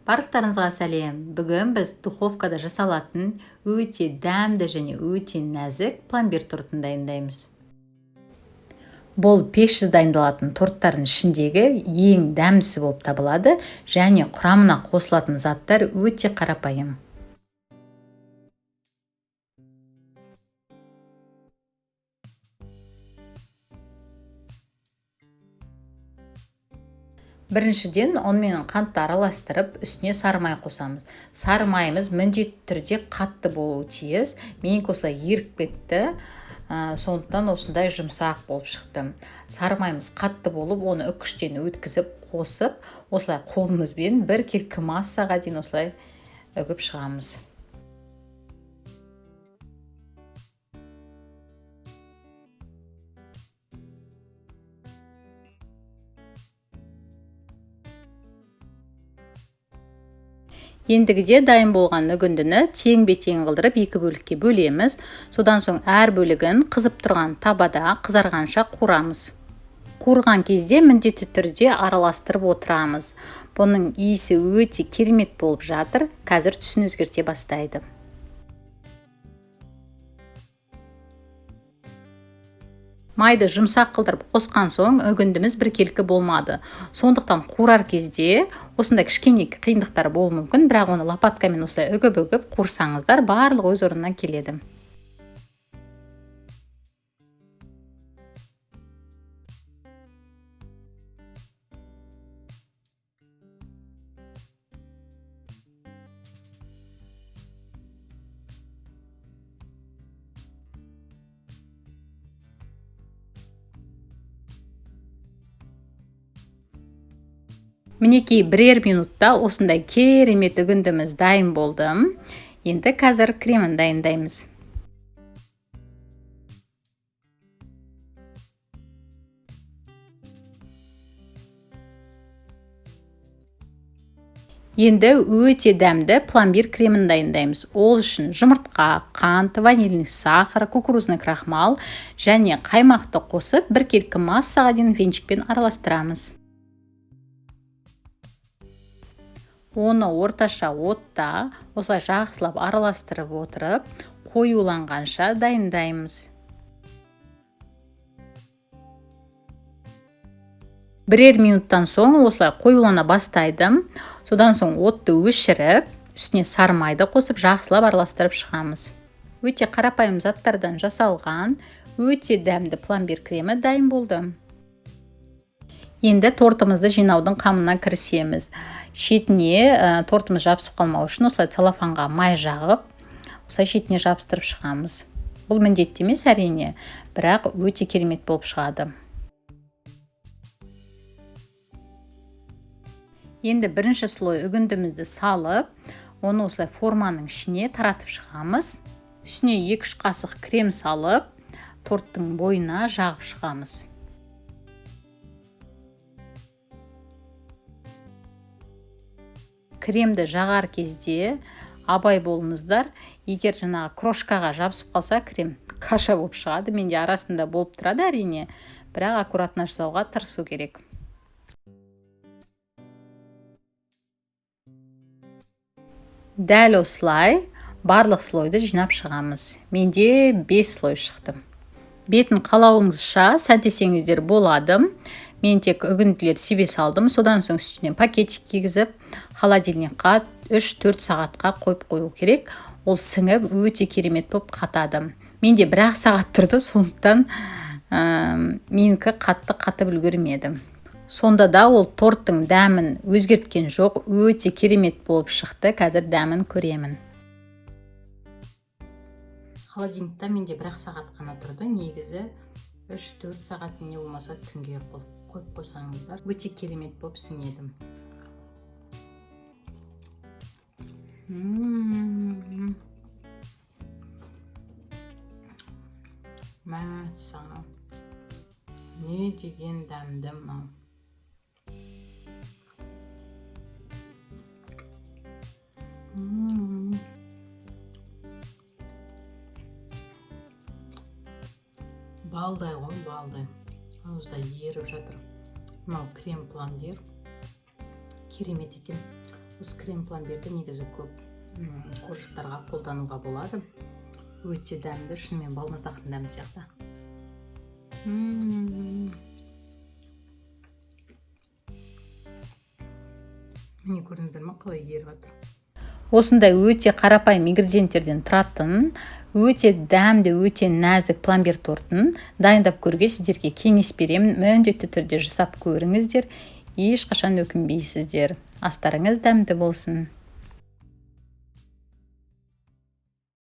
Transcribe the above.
Барлықтарыңызға сәлем. Бүгін біз духовкада жасалатын өте дәмді және өте нәзік пломбир тортын дайындаймыз. Бұл пешсіз дайындалатын торттардың ішіндегі ең дәмдісі болып табылады және құрамына қосылатын заттар өте қарапайым. Біріншіден, ұн мен қантты араластырып, үстіне сары май қосамыз. Сары майымыз міндетті түрде қатты болуы тиіс. Менікі осылай еріп кетті, сондықтан осындай жұмсақ болып шықты. Сары майымыз қатты болып, оны үккіштен өткізіп, қосып, осылай қолымызбен бір келкі массаға дейін осылай үгіп шығамыз. Ендігіде дайын болған үгіндіні тең-бетең қылдырып екі бөлікке бөлеміз. Содан соң әр бөлігін қызып тұрған табада қызарғанша қуырамыз. Қуырған кезде міндетті түрде араластырып отырамыз. Бұның иісі өте керемет болып жатыр. Қазір түсін өзгерте бастайды. Майды жұмсақ қылдырып қосқан соң үгіндіміз біркелкі болмады. Сондықтан қуырар кезде осындай кішкене қиындықтар болуы мүмкін, бірақ оны лопаткамен осылай үгіп қуырсаңыздар барлығы өз орнына келеді. Мінекей бірер минутта осындай керемет үгіндіміз дайын болды. Енді қазір кремін дайындаймыз. Енді өте дәмді пломбир кремін дайындаймыз. Ол үшін жұмыртқа, қант, ванильный сахар, кукурузный крахмал және қаймақты қосып, біркелкі массаға дейін венчикпен араластырамыз. Оны орташа отта осылай жақсылап араластырып отырып, қоюланғанша дайындаймыз. Бірер минуттан соң осылай қоюлана бастайды. Содан соң отты өшіріп, үстіне сары майды қосып жақсылап араластырып шығамыз. Өте қарапайым заттардан жасалған, өте дәмді пломбир кремі дайын болды. Енді тортымызды жинаудың қамына кірісеміз. Шетіне тортымыз жабысып қалмау үшін осылай целлофанға май жағып, осылай шетіне жабыстырып шығамыз. Бұл міндетті емес әрине, бірақ өте керемет болып шығады. Енді бірінші слой үгіндімізді салып, оны осылай форманың ішіне таратып шығамыз. Үстіне 2-3 қасық крем салып, торттың бойына жағып шығамыз. Кремді жағар кезде абай болыңыздар. Егер жаңағы крошкаға жабысып қалса, крем каша болып шығады. Менде арасында болып тұрады әрине, бірақ аккуратно жасауға тырысу керек. Дәл осылай барлық слойды жинап шығамыз. Менде 5 слой шықты. Бетін қалауыңызша сәндесеңіздер болады. Мен тек үгінділер себе салдым. Содан соң үстіне пакетик кигізіп, холодильникқа 3-4 сағатқа қойып қою керек. Ол сіңіп өте керемет болып қатады. Менде 1 сағат тұрды, сондықтан менікі қатты үлгермеді. Сонда да ол торттың дәмін өзгерткен жоқ, өте керемет болып шықты. Қазір дәмін көремін. Холодильникта менде 1 сағат қана тұрды. Негізі 3-4 сағат не болмаса түнге қойып қойсаңыздар, өте керемет болып сіңеді. Мәссаған. Не деген дәмді мынау. Балдай ғой, балдай. Ауызда еріп жатыр. Мынау крем пломбир керемет екен. осы крем пломбирді негізі көп қожықтарға қолдануға болады. Өте дәмді, шынымен балмұздақтың дәмі сияқты. Міне көрдіңіздер ме, қалай еріп жатыр. Осындай өте қарапайым ингредиенттерден тұратын, өте дәмді, өте нәзік пломбир тортын дайындап көруге сіздерге кеңес беремін. Міндетті түрде жасап көріңіздер. Ешқашан өкінбейсіздер. Астарыңыз дәмді болсын.